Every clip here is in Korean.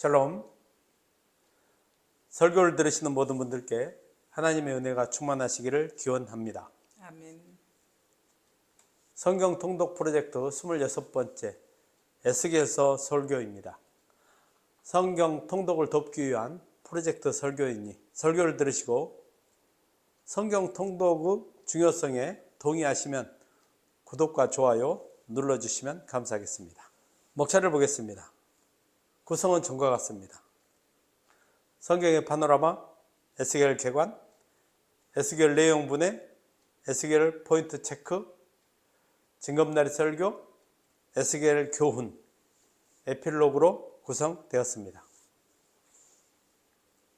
샬롬. 설교를 들으시는 모든 분들께 하나님의 은혜가 충만하시기를 기원합니다. 아멘. 성경 통독 프로젝트 26번째 에스겔서 설교입니다. 성경 통독을 돕기 위한 프로젝트 설교이니 설교를 들으시고 성경 통독의 중요성에 동의하시면 구독과 좋아요 눌러주시면 감사하겠습니다. 목차를 보겠습니다. 구성은 전과 같습니다. 성경의 파노라마, 에스겔 개관, 에스겔 내용 분해, 에스겔 포인트 체크, 징검다리 설교, 에스겔 교훈, 에필로그로 구성되었습니다.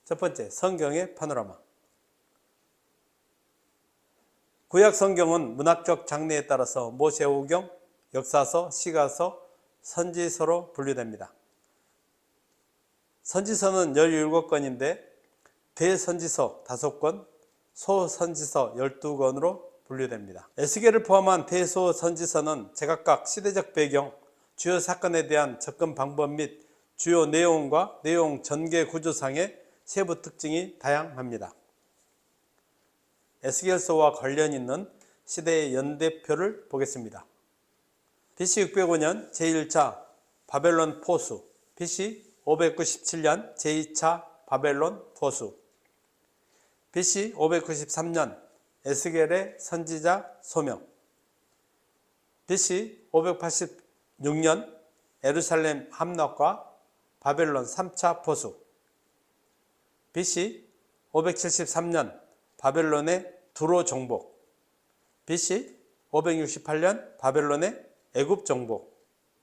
첫 번째, 성경의 파노라마. 구약 성경은 문학적 장르에 따라서 모세오경, 역사서, 시가서, 선지서로 분류됩니다. 선지서는 17권인데 대선지서 5권, 소선지서 12권으로 분류됩니다. 에스겔을 포함한 대소선지서는 제각각 시대적 배경, 주요 사건에 대한 접근 방법 및 주요 내용과 내용 전개 구조상의 세부 특징이 다양합니다. 에스겔서와 관련 있는 시대의 연대표를 보겠습니다. BC 605년 제1차 바벨론 포수, BC 597년 제2차 바벨론 포수, BC 593년 에스겔의 선지자 소명, BC 586년 예루살렘 함락과 바벨론 3차 포수, BC 573년 바벨론의 두로 정복, BC 568년 바벨론의 애굽 정복,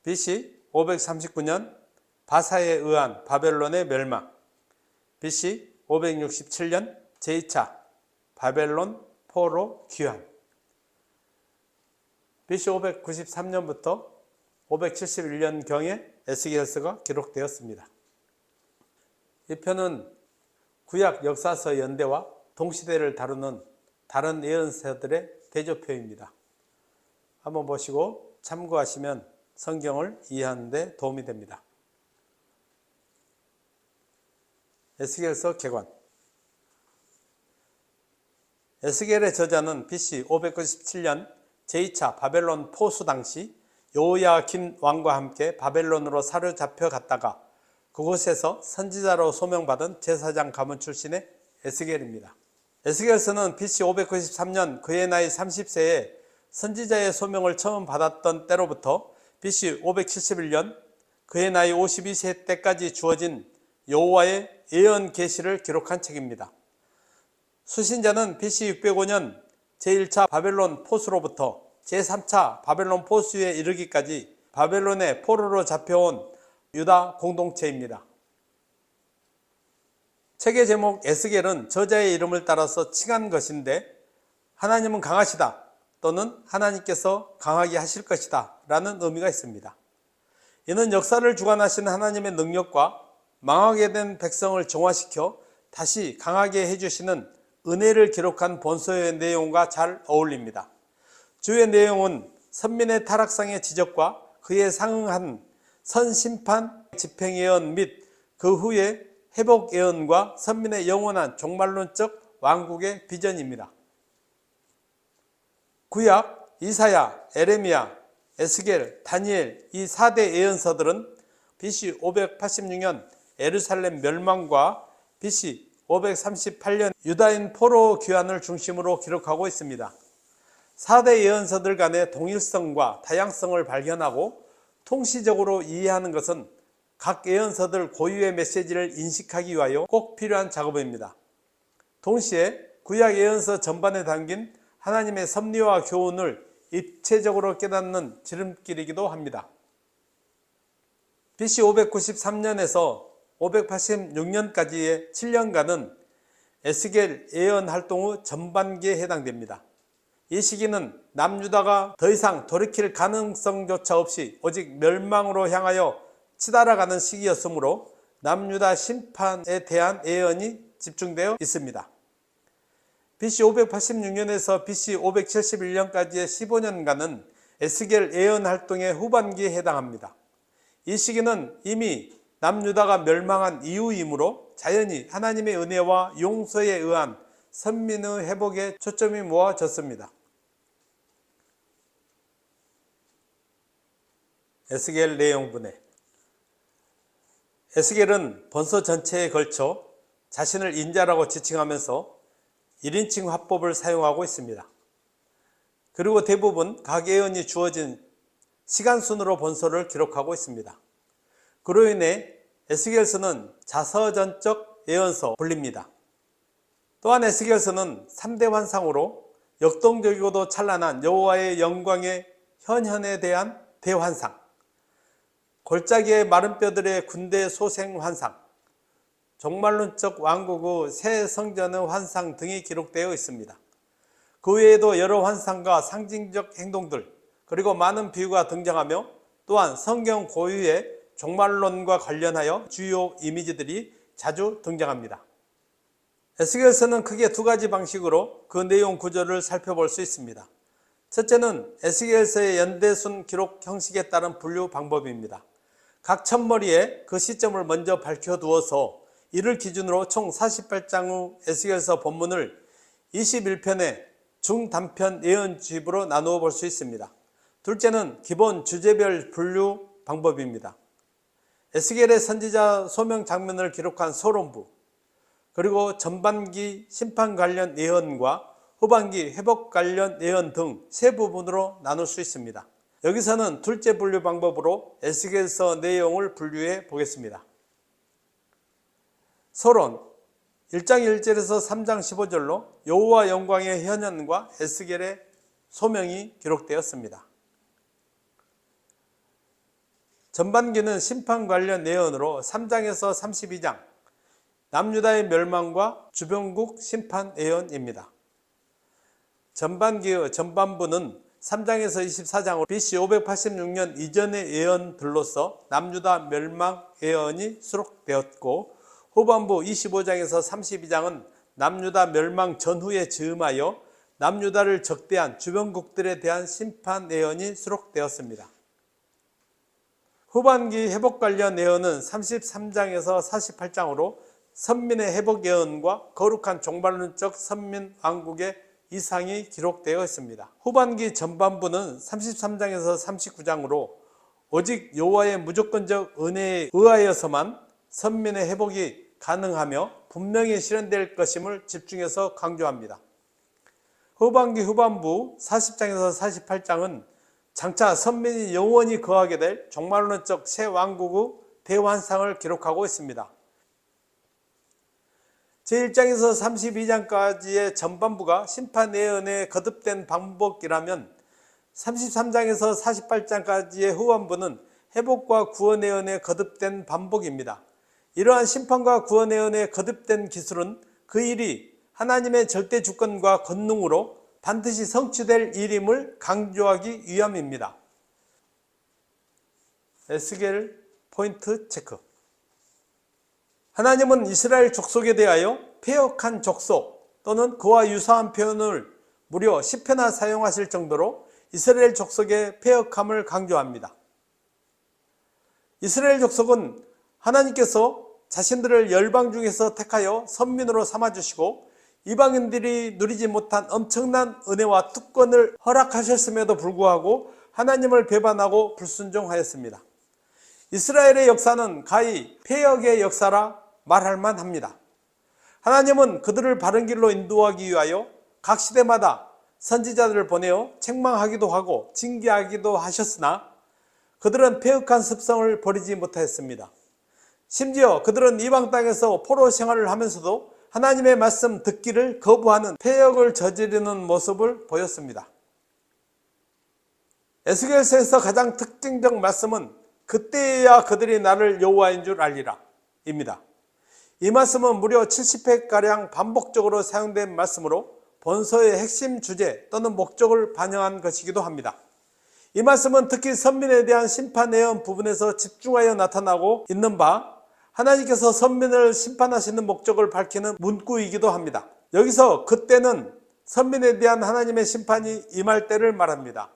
BC 539년 바사에 의한 바벨론의 멸망, BC 567년 제2차 바벨론 포로 귀환, BC 593년부터 571년경에 에스겔서가 기록되었습니다. 이 편은 구약 역사서 연대와 동시대를 다루는 다른 예언서들의 대조표입니다. 한번 보시고 참고하시면 성경을 이해하는 데 도움이 됩니다. 에스겔서 개관. 에스겔의 저자는 BC 597년 제2차 바벨론 포수 당시 여호야긴 왕과 함께 바벨론으로 사로잡혀 갔다가 그곳에서 선지자로 소명받은 제사장 가문 출신의 에스겔입니다. 에스겔서는 BC 593년 그의 나이 30세에 선지자의 소명을 처음 받았던 때로부터 BC 571년 그의 나이 52세 때까지 주어진 여호와의 예언 계시를 기록한 책입니다. 수신자는 BC 605년 제1차 바벨론 포수로부터 제3차 바벨론 포수에 이르기까지 바벨론의 포로로 잡혀온 유다 공동체입니다. 책의 제목 에스겔은 저자의 이름을 따라서 칭한 것인데 하나님은 강하시다 또는 하나님께서 강하게 하실 것이다 라는 의미가 있습니다. 이는 역사를 주관하시는 하나님의 능력과 망하게 된 백성을 정화시켜 다시 강하게 해주시는 은혜를 기록한 본서의 내용과 잘 어울립니다. 주의 내용은 선민의 타락상의 지적과 그에 상응한 선심판 집행 예언 및 그 후에 회복 예언과 선민의 영원한 종말론적 왕국의 비전입니다. 구약, 이사야, 에레미야, 에스겔, 다니엘 이 4대 예언서들은 BC 586년 예루살렘 멸망과 BC 538년 유다인 포로 귀환을 중심으로 기록하고 있습니다. 4대 예언서들 간의 동일성과 다양성을 발견하고 통시적으로 이해하는 것은 각 예언서들 고유의 메시지를 인식하기 위하여 꼭 필요한 작업입니다. 동시에 구약 예언서 전반에 담긴 하나님의 섭리와 교훈을 입체적으로 깨닫는 지름길이기도 합니다. BC 593년에서 586년까지의 7년간은 에스겔 예언 활동의 전반기에 해당됩니다. 이 시기는 남유다가 더 이상 돌이킬 가능성조차 없이 오직 멸망으로 향하여 치달아가는 시기였으므로 남유다 심판에 대한 예언이 집중되어 있습니다. BC 586년에서 BC 571년까지의 15년간은 에스겔 예언 활동의 후반기에 해당합니다. 이 시기는 이미 남유다가 멸망한 이후이므로 자연히 하나님의 은혜와 용서에 의한 선민의 회복에 초점이 모아졌습니다. 에스겔 내용분해. 에스겔은 본서 전체에 걸쳐 자신을 인자라고 지칭하면서 1인칭 화법을 사용하고 있습니다. 그리고 대부분 각 예언이 주어진 시간순으로 본서를 기록하고 있습니다. 그로 인해 에스겔서는 자서전적 예언서 불립니다. 또한 에스겔서는 3대 환상으로 역동적이고도 찬란한 여호와의 영광의 현현에 대한 대환상, 골짜기의 마른 뼈들의 군대 소생 환상, 종말론적 왕국의 새 성전의 환상 등이 기록되어 있습니다. 그 외에도 여러 환상과 상징적 행동들, 그리고 많은 비유가 등장하며 또한 성경 고유의 종말론과 관련하여 주요 이미지들이 자주 등장합니다. 에스겔서는 크게 두 가지 방식으로 그 내용 구조를 살펴볼 수 있습니다. 첫째는 에스겔서의 연대순 기록 형식에 따른 분류 방법입니다. 각 첫머리에 그 시점을 먼저 밝혀두어서 이를 기준으로 총 48장의 에스겔서 본문을 21편의 중단편 예언집으로 나누어 볼 수 있습니다. 둘째는 기본 주제별 분류 방법입니다. 에스겔의 선지자 소명 장면을 기록한 서론부, 그리고 전반기 심판 관련 예언과 후반기 회복 관련 예언 등 세 부분으로 나눌 수 있습니다. 여기서는 둘째 분류 방법으로 에스겔서 내용을 분류해 보겠습니다. 서론 1장 1절에서 3장 15절로 여호와 영광의 현현과 에스겔의 소명이 기록되었습니다. 전반기는 심판 관련 예언으로 3장에서 32장 남유다의 멸망과 주변국 심판 예언입니다. 전반기의 전반부는 3장에서 24장으로 BC 586년 이전의 예언들로서 남유다 멸망 예언이 수록되었고, 후반부 25장에서 32장은 남유다 멸망 전후에 즈음하여 남유다를 적대한 주변국들에 대한 심판 예언이 수록되었습니다. 후반기 회복 관련 예언은 33장에서 48장으로 선민의 회복 예언과 거룩한 종말론적 선민 왕국의 이상이 기록되어 있습니다. 후반기 전반부는 33장에서 39장으로 오직 여호와의 무조건적 은혜에 의하여서만 선민의 회복이 가능하며 분명히 실현될 것임을 집중해서 강조합니다. 후반기 후반부 40장에서 48장은 장차 선민이 영원히 거하게 될 종말론적 새 왕국의 대환상을 기록하고 있습니다. 제1장에서 32장까지의 전반부가 심판 예언에 거듭된 반복이라면 33장에서 48장까지의 후반부는 회복과 구원 예언에 거듭된 반복입니다. 이러한 심판과 구원 예언에 거듭된 기술은 그 일이 하나님의 절대 주권과 권능으로 반드시 성취될 일임을 강조하기 위함입니다. 에스겔 포인트 체크. 하나님은 이스라엘 족속에 대하여 패역한 족속 또는 그와 유사한 표현을 무려 10회나 사용하실 정도로 이스라엘 족속의 패역함을 강조합니다. 이스라엘 족속은 하나님께서 자신들을 열방 중에서 택하여 선민으로 삼아주시고 이방인들이 누리지 못한 엄청난 은혜와 특권을 허락하셨음에도 불구하고 하나님을 배반하고 불순종하였습니다. 이스라엘의 역사는 가히 패역의 역사라 말할 만합니다. 하나님은 그들을 바른 길로 인도하기 위하여 각 시대마다 선지자들을 보내어 책망하기도 하고 징계하기도 하셨으나 그들은 패역한 습성을 버리지 못하였습니다. 심지어 그들은 이방 땅에서 포로 생활을 하면서도 하나님의 말씀 듣기를 거부하는 패역을 저지르는 모습을 보였습니다. 에스겔서에서 가장 특징적 말씀은 그때야 그들이 나를 여호와인 줄 알리라 입니다. 이 말씀은 무려 70회가량 반복적으로 사용된 말씀으로 본서의 핵심 주제 또는 목적을 반영한 것이기도 합니다. 이 말씀은 특히 선민에 대한 심판 예언 부분에서 집중하여 나타나고 있는 바 하나님께서 선민을 심판하시는 목적을 밝히는 문구이기도 합니다. 여기서 그때는 선민에 대한 하나님의 심판이 임할 때를 말합니다.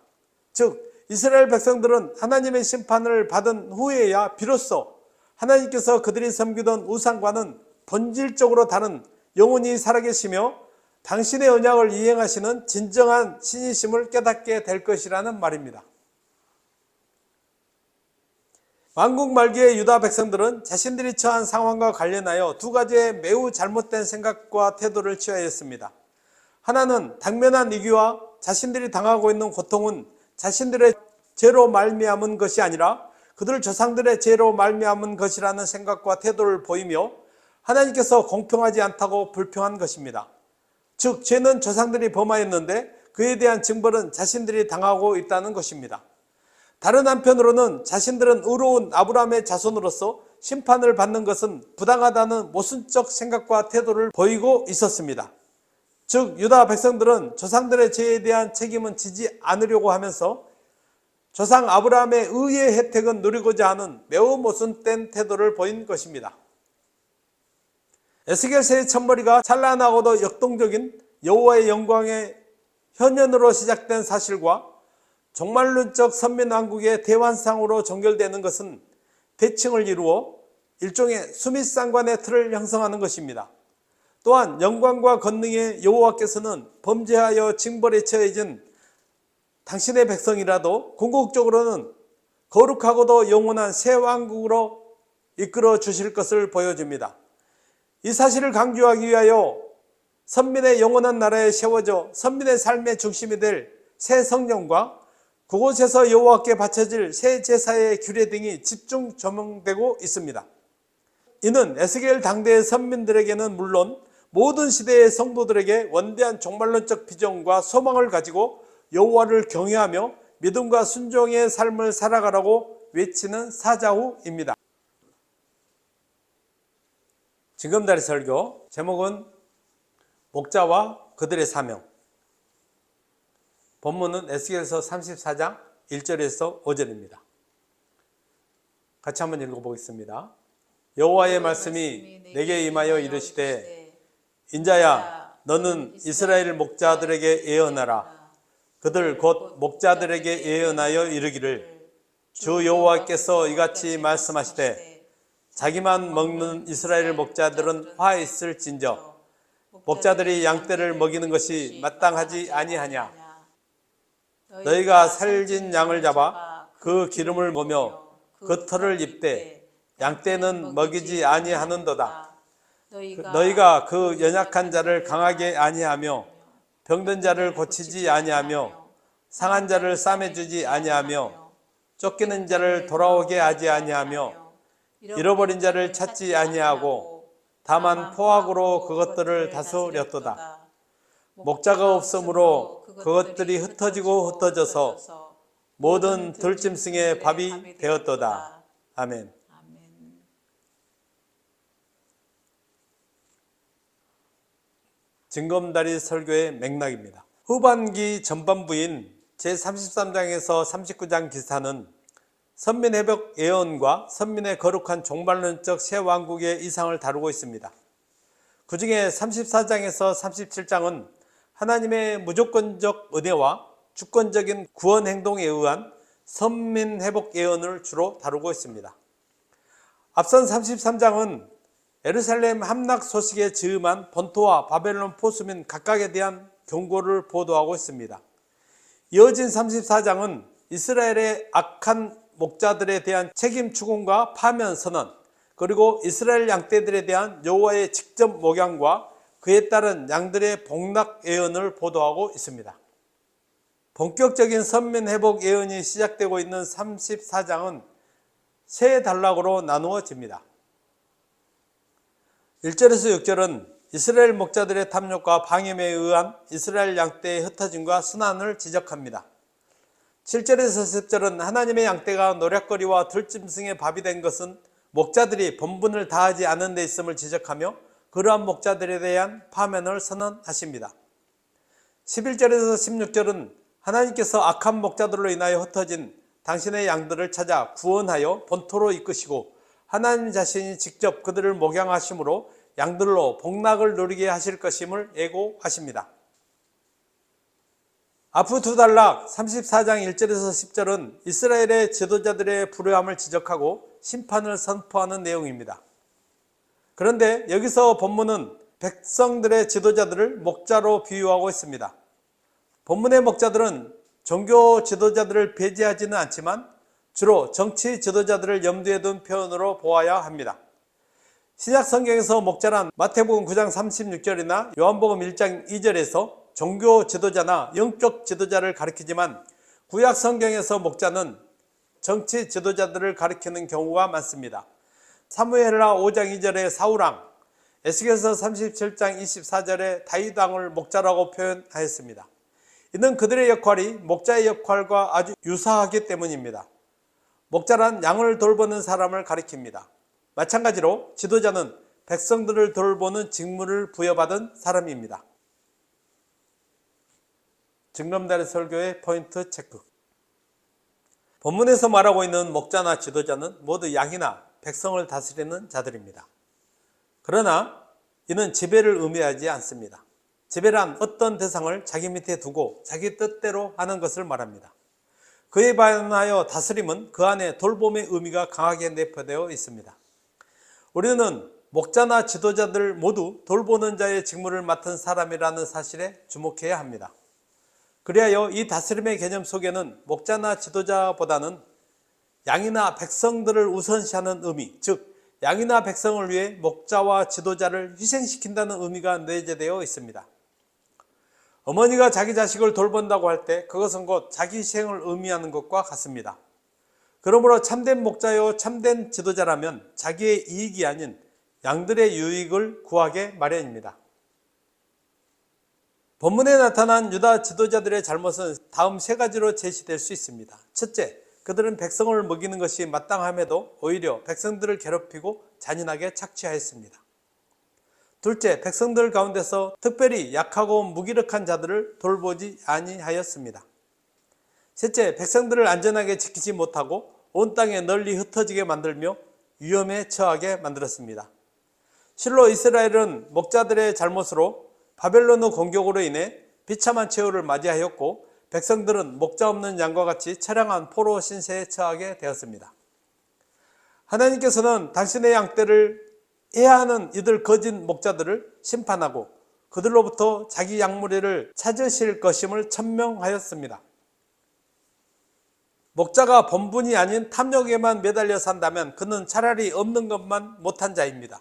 즉 이스라엘 백성들은 하나님의 심판을 받은 후에야 비로소 하나님께서 그들이 섬기던 우상과는 본질적으로 다른 영원히 살아계시며 당신의 언약을 이행하시는 진정한 신이심을 깨닫게 될 것이라는 말입니다. 만국 말기의 유다 백성들은 자신들이 처한 상황과 관련하여 두 가지의 매우 잘못된 생각과 태도를 취하였습니다. 하나는 당면한 위기와 자신들이 당하고 있는 고통은 자신들의 죄로 말미암은 것이 아니라 그들 조상들의 죄로 말미암은 것이라는 생각과 태도를 보이며 하나님께서 공평하지 않다고 불평한 것입니다. 즉 죄는 조상들이 범하였는데 그에 대한 징벌은 자신들이 당하고 있다는 것입니다. 다른 한편으로는 자신들은 의로운 아브라함의 자손으로서 심판을 받는 것은 부당하다는 모순적 생각과 태도를 보이고 있었습니다. 즉 유다 백성들은 조상들의 죄에 대한 책임은 지지 않으려고 하면서 조상 아브라함의 의의 혜택은 누리고자 하는 매우 모순된 태도를 보인 것입니다. 에스겔서의 첫머리가 찬란하고도 역동적인 여호와의 영광의 현현으로 시작된 사실과 종말론적 선민왕국의 대환상으로 종결되는 것은 대칭을 이루어 일종의 수미상관의 틀을 형성하는 것입니다. 또한 영광과 권능의 여호와께서는 범죄하여 징벌에 처해진 당신의 백성이라도 궁극적으로는 거룩하고도 영원한 새 왕국으로 이끌어 주실 것을 보여줍니다. 이 사실을 강조하기 위하여 선민의 영원한 나라에 세워져 선민의 삶의 중심이 될 새 성령과 그곳에서 여호와께 바쳐질 새 제사의 규례 등이 집중 조명되고 있습니다. 이는 에스겔 당대의 선민들에게는 물론 모든 시대의 성도들에게 원대한 종말론적 비전과 소망을 가지고 여호와를 경외하며 믿음과 순종의 삶을 살아가라고 외치는 사자후입니다. 징검다리 설교 제목은 목자와 그들의 사명. 본문은 에스겔서 34장 1절에서 5절입니다. 같이 한번 읽어보겠습니다. 여호와의 말씀이 내게 임하여 이르시되 인자야 너는 이스라엘 목자들에게 예언하라. 그들 곧 목자들에게 예언하여 이르기를 주 여호와께서 이같이 말씀하시되 자기만 먹는 이스라엘 목자들은 화 있을진저 목자들이 양떼를 먹이는 것이 마땅하지 아니하냐. 너희가 살진 양을 잡아 그 기름을 먹으며 그 털을 입되 양떼는 먹이지 아니하는도다. 너희가 그 연약한 자를 강하게 아니하며 병든 자를 고치지 아니하며 상한 자를 싸매주지 아니하며 쫓기는 자를 돌아오게 하지 아니하며 잃어버린 자를 찾지 아니하고 다만 포악으로 그것들을 다스렸도다. 목자가 없으므로 그것들이 흩어지고 흩어져서 모든 들짐승의 밥이 되었도다. 아멘. 징검다리 설교의 맥락입니다. 후반기 전반부인 제33장에서 39장 기사는 선민회복 예언과 선민의 거룩한 종말론적 새 왕국의 이상을 다루고 있습니다. 그 중에 34장에서 37장은 하나님의 무조건적 은혜와 주권적인 구원 행동에 의한 선민회복 예언을 주로 다루고 있습니다. 앞선 33장은 예루살렘 함락 소식에 즈음한 본토와 바벨론 포수민 각각에 대한 경고를 보도하고 있습니다. 이어진 34장은 이스라엘의 악한 목자들에 대한 책임 추궁과 파면 선언, 그리고 이스라엘 양떼들에 대한 여호와의 직접 목양과 그에 따른 양들의 복락 예언을 보도하고 있습니다. 본격적인 선민 회복 예언이 시작되고 있는 34장은 세 단락으로 나누어집니다. 1절에서 6절은 이스라엘 목자들의 탐욕과 방임에 의한 이스라엘 양떼의 흩어짐과 순환을 지적합니다. 7절에서 10절은 하나님의 양떼가 노략거리와 들짐승의 밥이 된 것은 목자들이 본분을 다하지 않은 데 있음을 지적하며 그러한 목자들에 대한 파면을 선언하십니다. 11절에서 16절은 하나님께서 악한 목자들로 인하여 흩어진 당신의 양들을 찾아 구원하여 본토로 이끄시고 하나님 자신이 직접 그들을 목양하심으로 양들로 복락을 누리게 하실 것임을 예고하십니다. 앞으로 두 단락 34장 1절에서 10절은 이스라엘의 지도자들의 불효함을 지적하고 심판을 선포하는 내용입니다. 그런데 여기서 본문은 백성들의 지도자들을 목자로 비유하고 있습니다. 본문의 목자들은 종교 지도자들을 배제하지는 않지만 주로 정치 지도자들을 염두에 둔 표현으로 보아야 합니다. 신약 성경에서 목자란 마태복음 9장 36절이나 요한복음 1장 2절에서 종교 지도자나 영적 지도자를 가리키지만 구약 성경에서 목자는 정치 지도자들을 가리키는 경우가 많습니다. 사무엘하 5장 2절에 사울왕, 에스겔서 37장 24절에 다윗 왕을 목자라고 표현하였습니다. 이는 그들의 역할이 목자의 역할과 아주 유사하기 때문입니다. 목자란 양을 돌보는 사람을 가리킵니다. 마찬가지로 지도자는 백성들을 돌보는 직무를 부여받은 사람입니다. 증검다리 설교의 포인트 체크. 본문에서 말하고 있는 목자나 지도자는 모두 양이나 백성을 다스리는 자들입니다. 그러나 이는 지배를 의미하지 않습니다. 지배란 어떤 대상을 자기 밑에 두고 자기 뜻대로 하는 것을 말합니다. 그에 반하여 다스림은 그 안에 돌봄의 의미가 강하게 내포되어 있습니다. 우리는 목자나 지도자들 모두 돌보는 자의 직무를 맡은 사람이라는 사실에 주목해야 합니다. 그리하여 이 다스림의 개념 속에는 목자나 지도자보다는 양이나 백성들을 우선시하는 의미, 즉 양이나 백성을 위해 목자와 지도자를 희생시킨다는 의미가 내재되어 있습니다. 어머니가 자기 자식을 돌본다고 할 때 그것은 곧 자기 희생을 의미하는 것과 같습니다. 그러므로 참된 목자요 참된 지도자라면 자기의 이익이 아닌 양들의 유익을 구하게 마련입니다. 본문에 나타난 유다 지도자들의 잘못은 다음 세 가지로 제시될 수 있습니다. 첫째, 그들은 백성을 먹이는 것이 마땅함에도 오히려 백성들을 괴롭히고 잔인하게 착취하였습니다. 둘째, 백성들 가운데서 특별히 약하고 무기력한 자들을 돌보지 아니하였습니다. 셋째, 백성들을 안전하게 지키지 못하고 온 땅에 널리 흩어지게 만들며 위험에 처하게 만들었습니다. 실로 이스라엘은 목자들의 잘못으로 바벨론의 공격으로 인해 비참한 최후를 맞이하였고 백성들은 목자 없는 양과 같이 처량한 포로 신세에 처하게 되었습니다. 하나님께서는 당신의 양떼를 해하는 이들 거짓 목자들을 심판하고 그들로부터 자기 양무리를 찾으실 것임을 천명하였습니다. 목자가 본분이 아닌 탐욕에만 매달려 산다면 그는 차라리 없는 것만 못한 자입니다.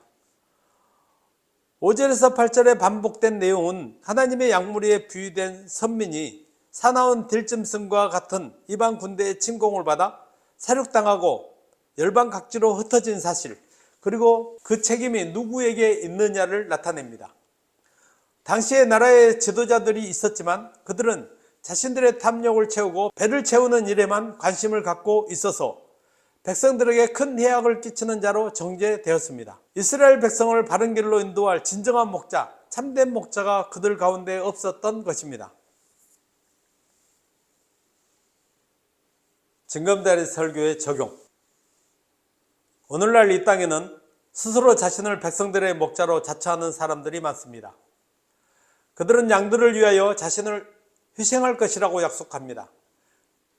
5절에서 8절에 반복된 내용은 하나님의 양무리에 비유된 선민이 사나운 들짐승과 같은 이방 군대의 침공을 받아 사륙당하고 열방각지로 흩어진 사실, 그리고 그 책임이 누구에게 있느냐를 나타냅니다. 당시에 나라의 지도자들이 있었지만 그들은 자신들의 탐욕을 채우고 배를 채우는 일에만 관심을 갖고 있어서 백성들에게 큰 해악을 끼치는 자로 정죄되었습니다. 이스라엘 백성을 바른 길로 인도할 진정한 목자, 참된 목자가 그들 가운데 없었던 것입니다. 증검다리 설교의 적용. 오늘날 이 땅에는 스스로 자신을 백성들의 목자로 자처하는 사람들이 많습니다. 그들은 양들을 위하여 자신을 희생할 것이라고 약속합니다.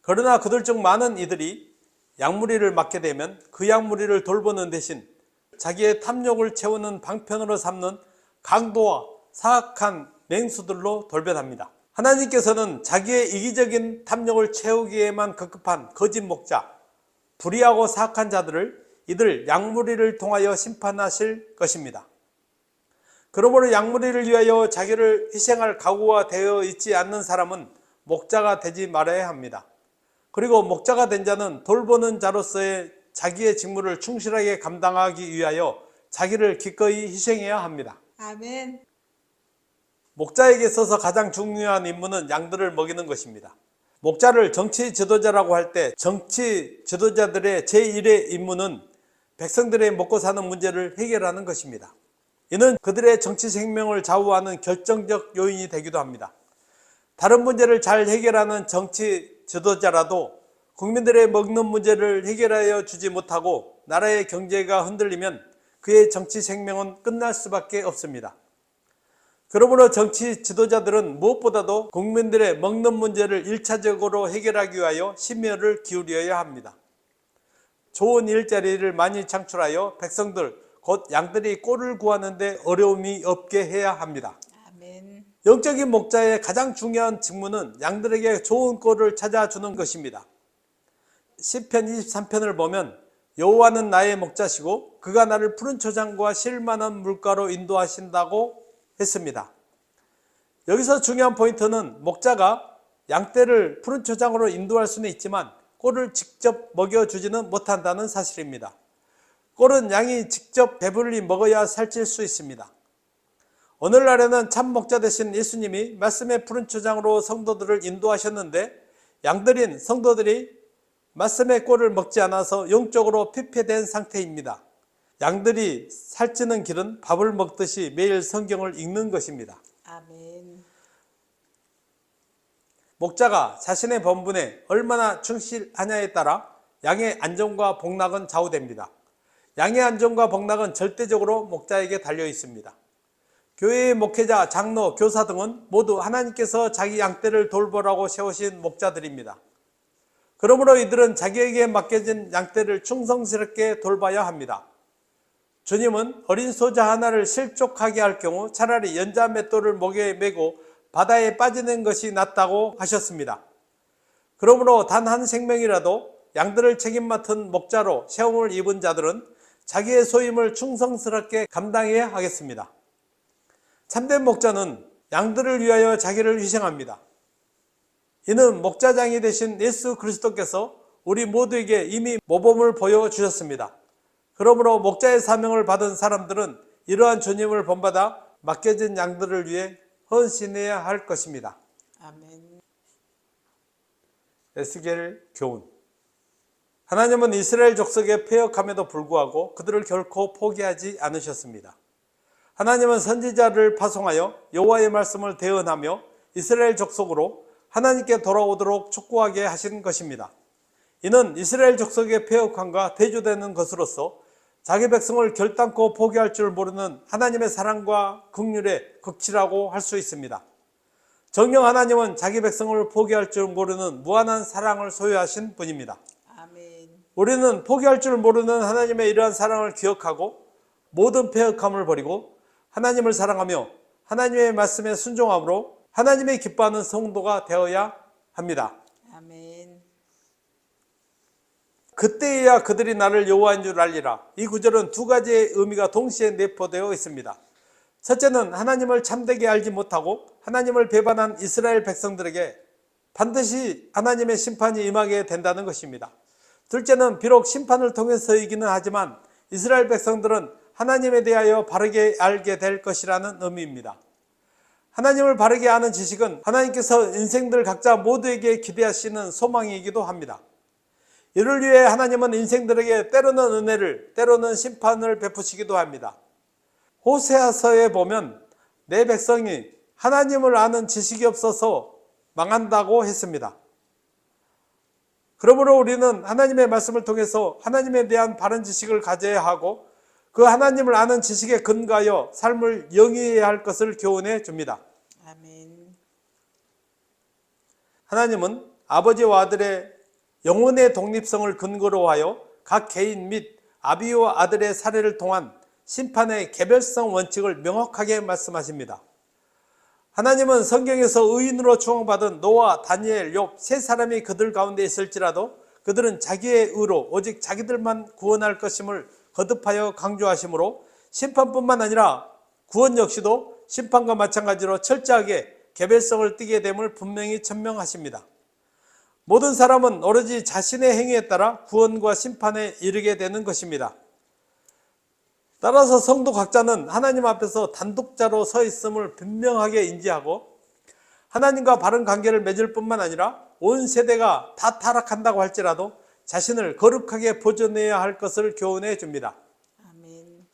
그러나 그들 중 많은 이들이 양무리를 맡게 되면 그 양무리를 돌보는 대신 자기의 탐욕을 채우는 방편으로 삼는 강도와 사악한 맹수들로 돌변합니다. 하나님께서는 자기의 이기적인 탐욕을 채우기에만 급급한 거짓 목자, 불의하고 사악한 자들을 이들 양무리를 통하여 심판하실 것입니다. 그러므로 양무리를 위하여 자기를 희생할 각오가 되어 있지 않는 사람은 목자가 되지 말아야 합니다. 그리고 목자가 된 자는 돌보는 자로서의 자기의 직무를 충실하게 감당하기 위하여 자기를 기꺼이 희생해야 합니다. 아멘. 목자에게 있어서 가장 중요한 임무는 양들을 먹이는 것입니다. 목자를 정치 지도자라고 할 때 정치 지도자들의 제1의 임무는 백성들의 먹고 사는 문제를 해결하는 것입니다. 이는 그들의 정치 생명을 좌우하는 결정적 요인이 되기도 합니다. 다른 문제를 잘 해결하는 정치 지도자라도 국민들의 먹는 문제를 해결하여 주지 못하고 나라의 경제가 흔들리면 그의 정치 생명은 끝날 수밖에 없습니다. 그러므로 정치 지도자들은 무엇보다도 국민들의 먹는 문제를 1차적으로 해결하기 위하여 심혈을 기울여야 합니다. 좋은 일자리를 많이 창출하여 백성들, 곧 양들이 꼴을 구하는데 어려움이 없게 해야 합니다. 아멘. 영적인 목자의 가장 중요한 직무는 양들에게 좋은 꼴을 찾아주는 것입니다. 시편 23편을 보면 여호와는 나의 목자시고 그가 나를 푸른 초장과 쉴 만한 물가로 인도하신다고 했습니다. 여기서 중요한 포인트는 목자가 양떼를 푸른 초장으로 인도할 수는 있지만 꼴을 직접 먹여주지는 못한다는 사실입니다. 꼴은 양이 직접 배불리 먹어야 살찔 수 있습니다. 오늘날에는 참 목자 되신 예수님이 말씀의 푸른 초장으로 성도들을 인도하셨는데 양들인 성도들이 말씀의 꼴을 먹지 않아서 영적으로 피폐된 상태입니다. 양들이 살찌는 길은 밥을 먹듯이 매일 성경을 읽는 것입니다. 아멘. 목자가 자신의 본분에 얼마나 충실하냐에 따라 양의 안전과 복락은 좌우됩니다. 양의 안전과 복락은 절대적으로 목자에게 달려 있습니다. 교회의 목회자, 장로, 교사 등은 모두 하나님께서 자기 양떼를 돌보라고 세우신 목자들입니다. 그러므로 이들은 자기에게 맡겨진 양떼를 충성스럽게 돌봐야 합니다. 주님은 어린 소자 하나를 실족하게 할 경우 차라리 연자 맷돌을 목에 메고 바다에 빠지는 것이 낫다고 하셨습니다. 그러므로 단 한 생명이라도 양들을 책임 맡은 목자로 세움을 입은 자들은 자기의 소임을 충성스럽게 감당해야 하겠습니다. 참된 목자는 양들을 위하여 자기를 희생합니다. 이는 목자장이 되신 예수 그리스도께서 우리 모두에게 이미 모범을 보여주셨습니다. 그러므로 목자의 사명을 받은 사람들은 이러한 주님을 본받아 맡겨진 양들을 위해 헌신해야 할 것입니다. 아멘. 에스겔 교훈. 하나님은 이스라엘 족속에 패역함에도 불구하고 그들을 결코 포기하지 않으셨습니다. 하나님은 선지자를 파송하여 여호와의 말씀을 대언하며 이스라엘 족속으로 하나님께 돌아오도록 촉구하게 하신 것입니다. 이는 이스라엘 족속의 패역함과 대조되는 것으로서 자기 백성을 결단코 포기할 줄 모르는 하나님의 사랑과 긍휼의 극치라고 할 수 있습니다. 정녕 하나님은 자기 백성을 포기할 줄 모르는 무한한 사랑을 소유하신 분입니다. 아멘. 우리는 포기할 줄 모르는 하나님의 이러한 사랑을 기억하고 모든 패역함을 버리고 하나님을 사랑하며 하나님의 말씀에 순종함으로 하나님의 기뻐하는 성도가 되어야 합니다. 아멘. 그때야 그들이 나를 여호와인 줄 알리라. 이 구절은 두 가지의 의미가 동시에 내포되어 있습니다. 첫째는 하나님을 참되게 알지 못하고 하나님을 배반한 이스라엘 백성들에게 반드시 하나님의 심판이 임하게 된다는 것입니다. 둘째는 비록 심판을 통해서이기는 하지만 이스라엘 백성들은 하나님에 대하여 바르게 알게 될 것이라는 의미입니다. 하나님을 바르게 아는 지식은 하나님께서 인생들 각자 모두에게 기대하시는 소망이기도 합니다. 이를 위해 하나님은 인생들에게 때로는 은혜를, 때로는 심판을 베푸시기도 합니다. 호세아서에 보면 내 백성이 하나님을 아는 지식이 없어서 망한다고 했습니다. 그러므로 우리는 하나님의 말씀을 통해서 하나님에 대한 바른 지식을 가져야 하고 그 하나님을 아는 지식에 근거하여 삶을 영위해야 할 것을 교훈해 줍니다. 아멘. 하나님은 아버지와 아들의 영혼의 독립성을 근거로 하여 각 개인 및 아비와 아들의 사례를 통한 심판의 개별성 원칙을 명확하게 말씀하십니다. 하나님은 성경에서 의인으로 추앙받은 노아, 다니엘, 욥 세 사람이 그들 가운데 있을지라도 그들은 자기의 의로 오직 자기들만 구원할 것임을 거듭하여 강조하시므로 심판뿐만 아니라 구원 역시도 심판과 마찬가지로 철저하게 개별성을 띠게 됨을 분명히 천명하십니다. 모든 사람은 오로지 자신의 행위에 따라 구원과 심판에 이르게 되는 것입니다. 따라서 성도 각자는 하나님 앞에서 단독자로 서 있음을 분명하게 인지하고 하나님과 바른 관계를 맺을 뿐만 아니라 온 세대가 다 타락한다고 할지라도 자신을 거룩하게 보존해야 할 것을 교훈해 줍니다. 아멘.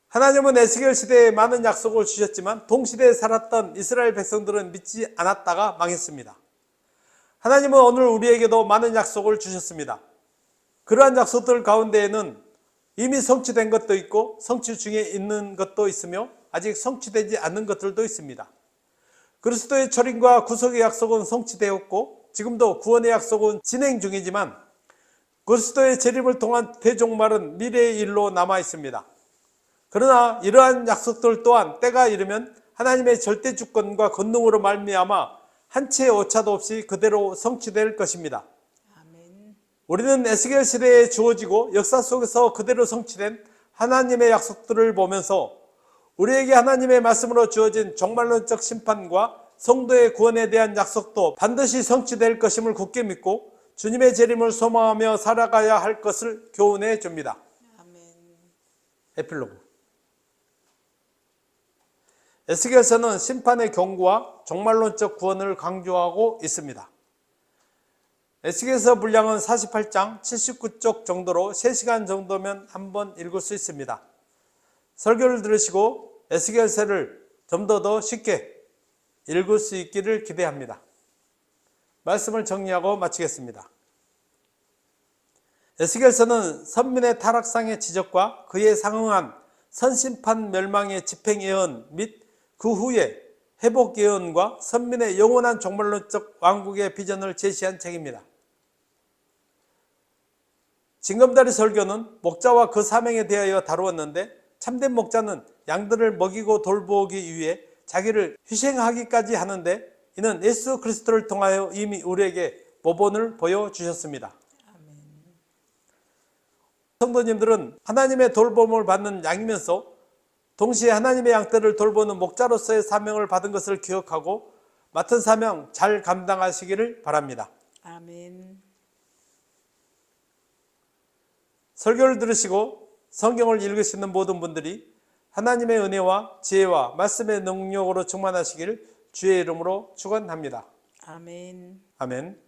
하나님은 에스겔 시대에 많은 약속을 주셨지만 동시대에 살았던 이스라엘 백성들은 믿지 않았다가 망했습니다. 하나님은 오늘 우리에게도 많은 약속을 주셨습니다. 그러한 약속들 가운데에는 이미 성취된 것도 있고 성취 중에 있는 것도 있으며 아직 성취되지 않는 것들도 있습니다. 그리스도의 철인과 구속의 약속은 성취되었고 지금도 구원의 약속은 진행 중이지만 그리스도의 재림을 통한 대종말은 미래의 일로 남아 있습니다. 그러나 이러한 약속들 또한 때가 이르면 하나님의 절대 주권과 권능으로 말미암아 한 채의 오차도 없이 그대로 성취될 것입니다. 아멘. 우리는 에스겔 시대에 주어지고 역사 속에서 그대로 성취된 하나님의 약속들을 보면서 우리에게 하나님의 말씀으로 주어진 종말론적 심판과 성도의 구원에 대한 약속도 반드시 성취될 것임을 굳게 믿고 주님의 재림을 소망하며 살아가야 할 것을 교훈해 줍니다. 아멘. 에필로그. 에스겔서는 심판의 경고와 종말론적 구원을 강조하고 있습니다. 에스겔서 분량은 48장 79쪽 정도로 3시간 정도면 한번 읽을 수 있습니다. 설교를 들으시고 에스겔서를 좀 더 쉽게 읽을 수 있기를 기대합니다. 말씀을 정리하고 마치겠습니다. 에스겔서는 선민의 타락상의 지적과 그에 상응한 선심판 멸망의 집행 예언 및 그 후에 회복 예언과 선민의 영원한 종말론적 왕국의 비전을 제시한 책입니다. 징검다리 설교는 목자와 그 사명에 대하여 다루었는데 참된 목자는 양들을 먹이고 돌보기 위해 자기를 희생하기까지 하는데 이는 예수 그리스도를 통하여 이미 우리에게 모본을 보여주셨습니다. 아멘. 성도님들은 하나님의 돌봄을 받는 양이면서 동시에 하나님의 양떼를 돌보는 목자로서의 사명을 받은 것을 기억하고 맡은 사명 잘 감당하시기를 바랍니다. 아멘. 설교를 들으시고 성경을 읽으시는 모든 분들이 하나님의 은혜와 지혜와 말씀의 능력으로 충만하시기를 주의 이름으로 축원합니다. 아멘. 아멘.